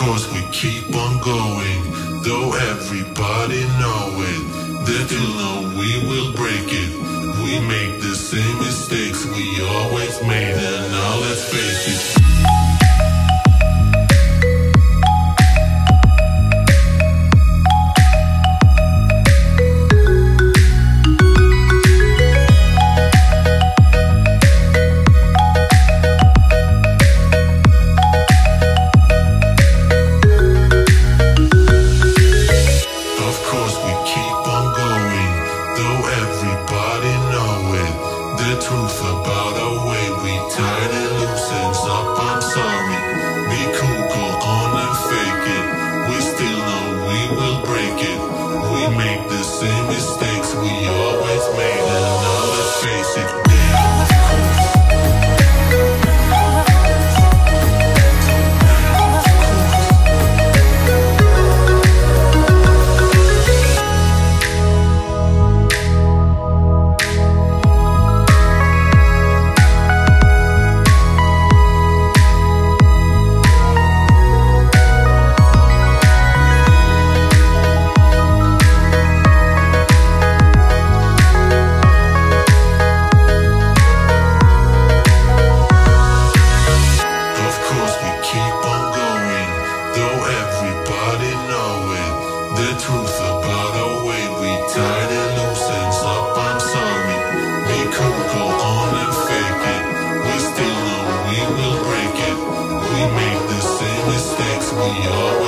course we keep on going, though everybody know it. They do know we will break it. We make the same mistakes we always made, and now let's face it. The truth about our way, we tied and loose ends up, I'm sorry. Be cool, go on and fake it. We still know we will break it. We make the same mistakes we always made, and now let's face it. The truth about our way, we tied and loose ends up, I'm sorry. Be cool, go on and fake it. We still know we will break it. We make the same mistakes we all